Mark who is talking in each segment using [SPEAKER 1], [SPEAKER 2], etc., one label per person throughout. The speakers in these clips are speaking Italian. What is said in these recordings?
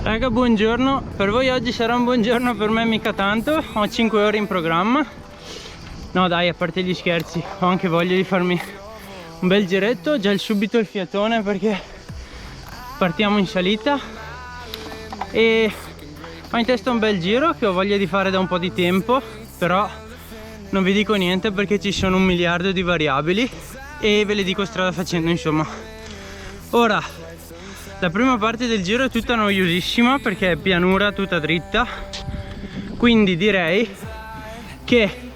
[SPEAKER 1] Raga, buongiorno, per voi oggi sarà un buongiorno, per me mica tanto, ho 5 ore in programma. No dai, a parte gli scherzi, ho anche voglia di farmi un bel giretto, già subito il fiatone perché partiamo in salita e ho in testa un bel giro che ho voglia di fare da un po' di tempo, però non vi dico niente perché ci sono un miliardo di variabili e ve le dico strada facendo, insomma. Ora, la prima parte del giro è tutta noiosissima perché è pianura tutta dritta, quindi direi che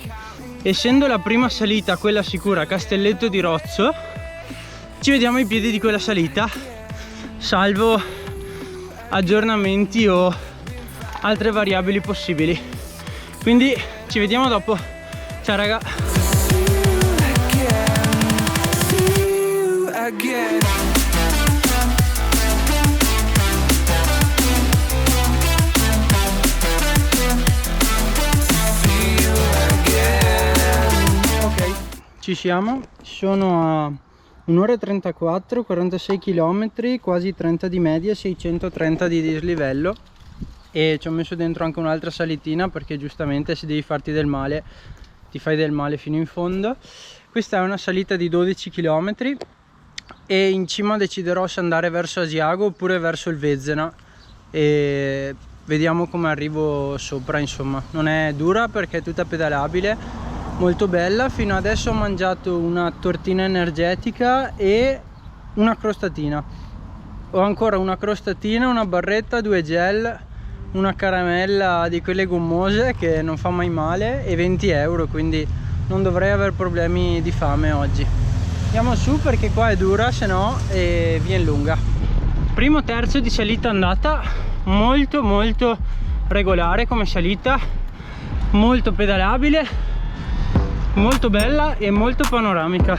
[SPEAKER 1] essendo la prima salita quella sicura, Castelletto di Rozzo, ci vediamo ai piedi di quella salita, salvo aggiornamenti o altre variabili possibili. Quindi ci vediamo dopo. Ciao raga. Ok, ci siamo. Sono a 1 ora e 34, 46 km, quasi 30 di media, 630 di dislivello. E ci ho messo dentro anche un'altra salitina perché giustamente se devi farti del male ti fai del male fino in fondo. Questa è una salita di 12 km e in cima deciderò se andare verso Asiago oppure verso il Vezzena e vediamo come arrivo sopra. Insomma, non è dura perché è tutta pedalabile, molto bella. Fino adesso ho mangiato una tortina energetica e una crostatina. Ho ancora una crostatina, una barretta, 2 gel, una caramella di quelle gommose che non fa mai male e 20 euro, quindi non dovrei avere problemi di fame oggi. Andiamo su perché qua è dura, se no viene lunga. Primo terzo di salita andata, molto regolare come salita, molto pedalabile, molto bella e molto panoramica,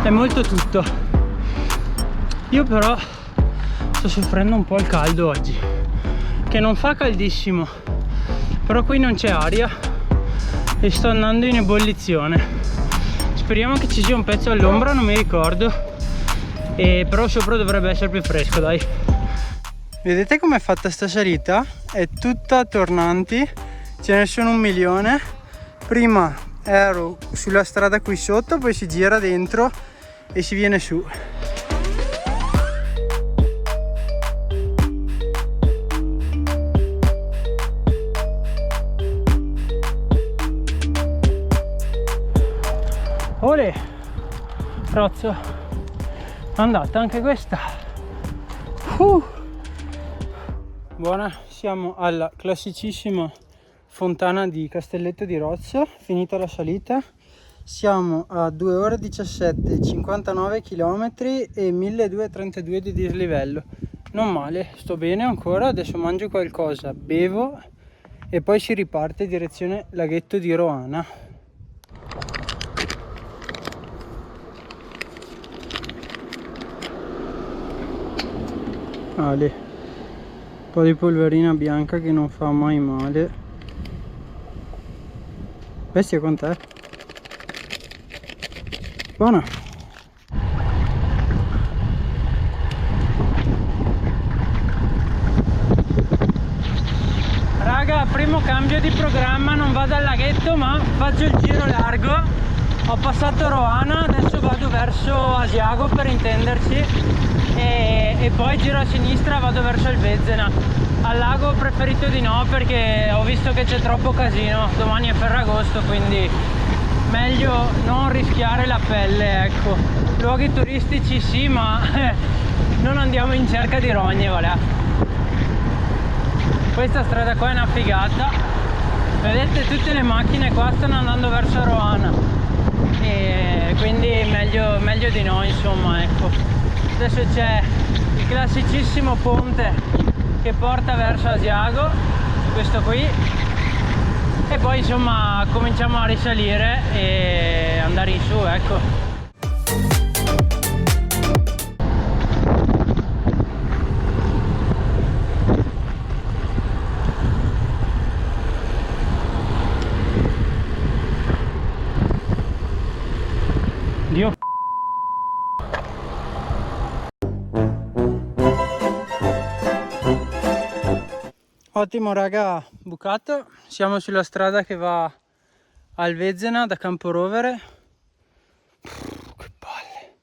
[SPEAKER 1] è molto tutto. Io però sto soffrendo un po' il caldo oggi, che non fa caldissimo, però qui non c'è aria e sto andando in ebollizione. Speriamo che ci sia un pezzo all'ombra, non mi ricordo, però sopra dovrebbe essere più fresco, dai. Vedete com'è fatta sta salita? È tutta a tornanti, ce ne sono 1 milione. Prima ero sulla strada qui sotto, poi si gira dentro e si viene su. Olè, Rozzo, andata anche questa. Buona, siamo alla classicissima fontana di Castelletto di Rozzo, finita la salita. Siamo a 2 ore 17, 59 km e 1232 di dislivello. Non male, sto bene ancora, adesso mangio qualcosa, bevo e poi si riparte direzione laghetto di Roana. Ale, un po' di polverina bianca che non fa mai male. Bestia, quant'è? Buona. Raga, primo cambio di programma, non vado al laghetto ma faccio il giro largo. Ho passato Roana, adesso vado verso Asiago per intenderci e poi giro a sinistra, vado verso il Vezzena. Al lago ho preferito di no perché ho visto che c'è troppo casino, domani è Ferragosto, quindi meglio non rischiare la pelle, ecco. Luoghi turistici sì, ma non andiamo in cerca di rogne, voilà. Questa strada qua è una figata, vedete tutte le macchine qua stanno andando verso Roana e quindi meglio di no, insomma, ecco. Adesso c'è il classicissimo ponte che porta verso Asiago, questo qui, e poi insomma cominciamo a risalire e andare in su, ecco. Dio. Ottimo raga, bucato. Siamo sulla strada che va al Vezzena da Camporovere. Che palle.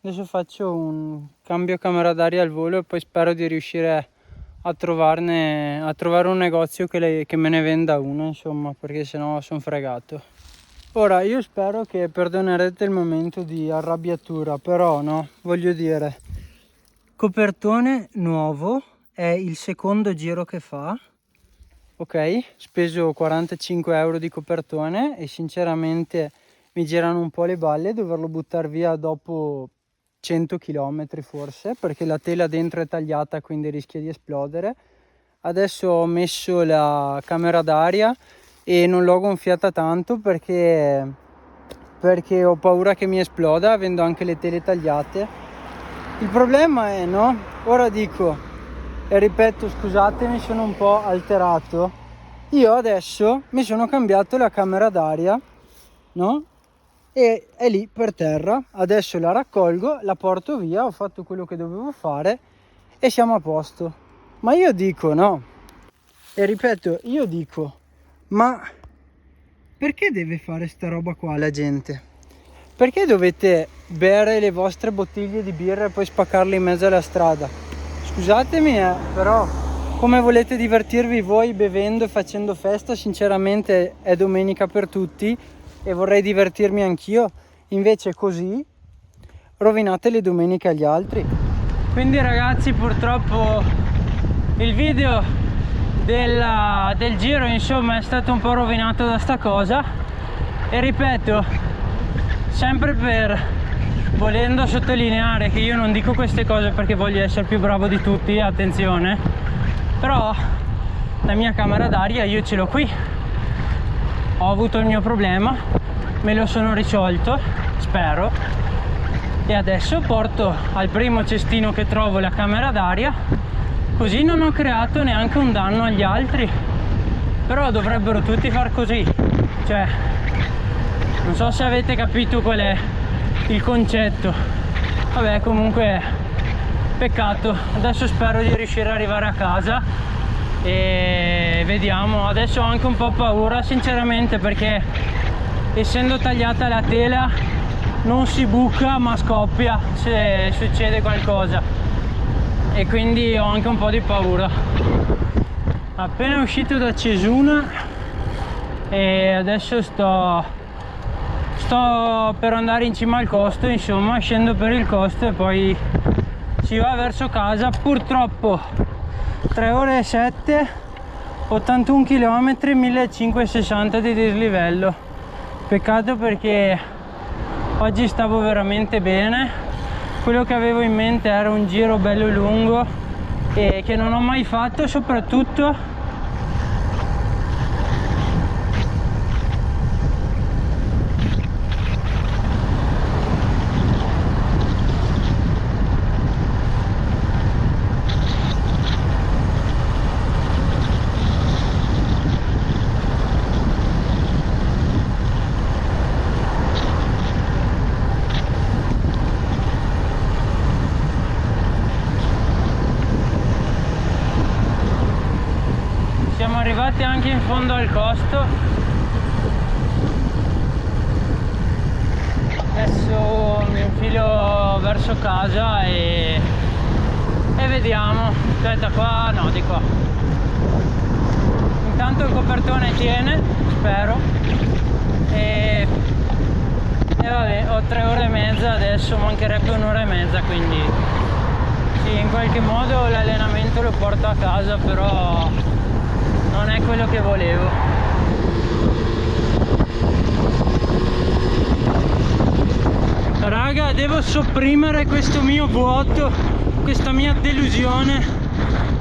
[SPEAKER 1] Adesso faccio un cambio camera d'aria al volo e poi spero di riuscire a trovare un negozio che me ne venda uno, insomma, perché sennò sono fregato. Ora io spero che perdonerete il momento di arrabbiatura, però no, voglio dire, copertone nuovo, è il secondo giro che fa, ok? Speso 45 euro di copertone e sinceramente mi girano un po' le balle doverlo buttare via dopo 100 km forse, perché la tela dentro è tagliata, quindi rischia di esplodere. Adesso ho messo la camera d'aria e non l'ho gonfiata tanto perché ho paura che mi esploda, avendo anche le tele tagliate. Il problema è, no? Ora dico e ripeto, scusatemi, sono un po' alterato. Io adesso mi sono cambiato la camera d'aria, no? E è lì per terra. Adesso la raccolgo, la porto via, ho fatto quello che dovevo fare e siamo a posto. Ma io dico, no? E ripeto, io dico, ma perché deve fare sta roba qua la gente? Perché dovete bere le vostre bottiglie di birra e poi spaccarle in mezzo alla strada? Scusatemi, però come volete divertirvi voi bevendo e facendo festa? Sinceramente è domenica per tutti e vorrei divertirmi anch'io. Invece così rovinate le domeniche agli altri. Quindi ragazzi, purtroppo il video del giro insomma è stato un po' rovinato da sta cosa, e ripeto, sempre volendo sottolineare che io non dico queste cose perché voglio essere più bravo di tutti, attenzione, però la mia camera d'aria io ce l'ho qui, ho avuto il mio problema, me lo sono risolto, spero, e adesso porto al primo cestino che trovo la camera d'aria. Così non ho creato neanche un danno agli altri, però dovrebbero tutti far così, cioè non so se avete capito qual è il concetto. Vabbè, comunque peccato. Adesso spero di riuscire ad arrivare a casa e vediamo. Adesso ho anche un po' paura sinceramente, perché essendo tagliata la tela non si buca ma scoppia se succede qualcosa, e quindi ho anche un po' di paura. Appena uscito da Cesuna e adesso sto per andare in cima al costo, insomma scendo per il costo e poi si va verso casa. Purtroppo 3 ore e 7, 81 km, 1560 di dislivello. Peccato perché oggi stavo veramente bene. Quello che avevo in mente era un giro bello lungo e che non ho mai fatto, soprattutto arrivati anche in fondo al costo. Adesso mi infilo verso casa e vediamo. Aspetta, qua no, di qua. Intanto il copertone tiene, spero, e vabbè, ho 3 ore e mezza, adesso mancherebbe un'ora e mezza, quindi sì, in qualche modo l'allenamento lo porto a casa, però non è quello che volevo. Raga, devo sopprimere questo mio vuoto, questa mia delusione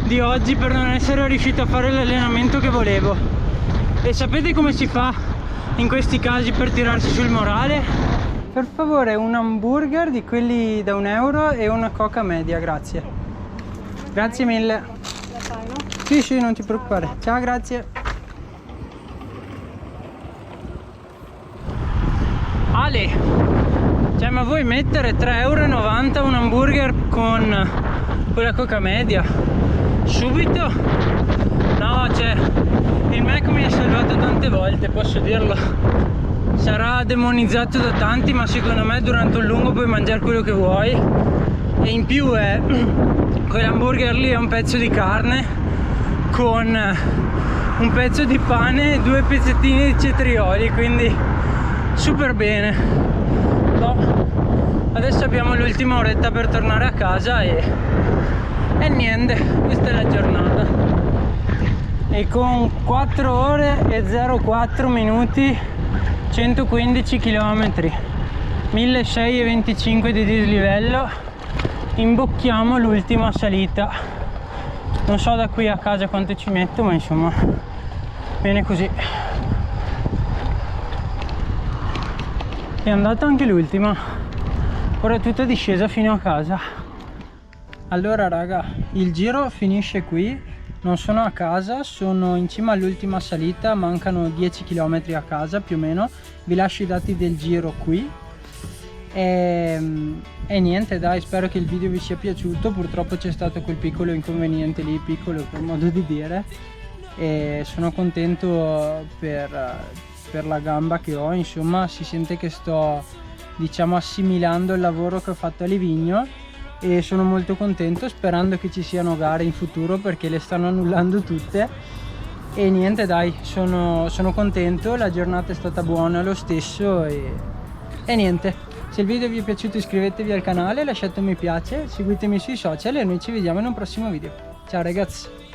[SPEAKER 1] di oggi per non essere riuscito a fare l'allenamento che volevo. E sapete come si fa in questi casi per tirarsi sul morale? Per favore, un hamburger di quelli da €1 e una coca media, grazie. Grazie mille.
[SPEAKER 2] La fai, no?
[SPEAKER 1] Sì, non ti preoccupare. Ciao, grazie. Ale, cioè, ma vuoi mettere €3,90 un hamburger con la coca media? Subito? No No, cioè, il Mac mi ha salvato tante volte, posso dirlo. Sarà demonizzato da tanti, ma secondo me durante un lungo puoi mangiare quello che vuoi. E in più è quell'hamburger lì è un pezzo di carne con un pezzo di pane e 2 pezzettini di cetrioli, quindi super bene. No, adesso abbiamo l'ultima oretta per tornare a casa e niente, questa è la giornata. E con 4 ore e 04 minuti 115 km, 1625 di dislivello, imbocchiamo l'ultima salita. Non so da qui a casa quanto ci metto, ma insomma bene così. È andata anche l'ultima, ora è tutta discesa fino a casa. Allora raga, il giro finisce qui, non sono a casa, sono in cima all'ultima salita, mancano 10 km a casa più o meno. Vi lascio i dati del giro qui e niente dai, spero che il video vi sia piaciuto. Purtroppo c'è stato quel piccolo inconveniente lì, piccolo per modo di dire, e sono contento per la gamba che ho. Insomma, si sente che sto, diciamo, assimilando il lavoro che ho fatto a Livigno e sono molto contento, sperando che ci siano gare in futuro perché le stanno annullando tutte. E niente dai, sono contento, la giornata è stata buona lo stesso e niente. Se il video vi è piaciuto iscrivetevi al canale, lasciate un mi piace, seguitemi sui social e noi ci vediamo in un prossimo video. Ciao ragazzi!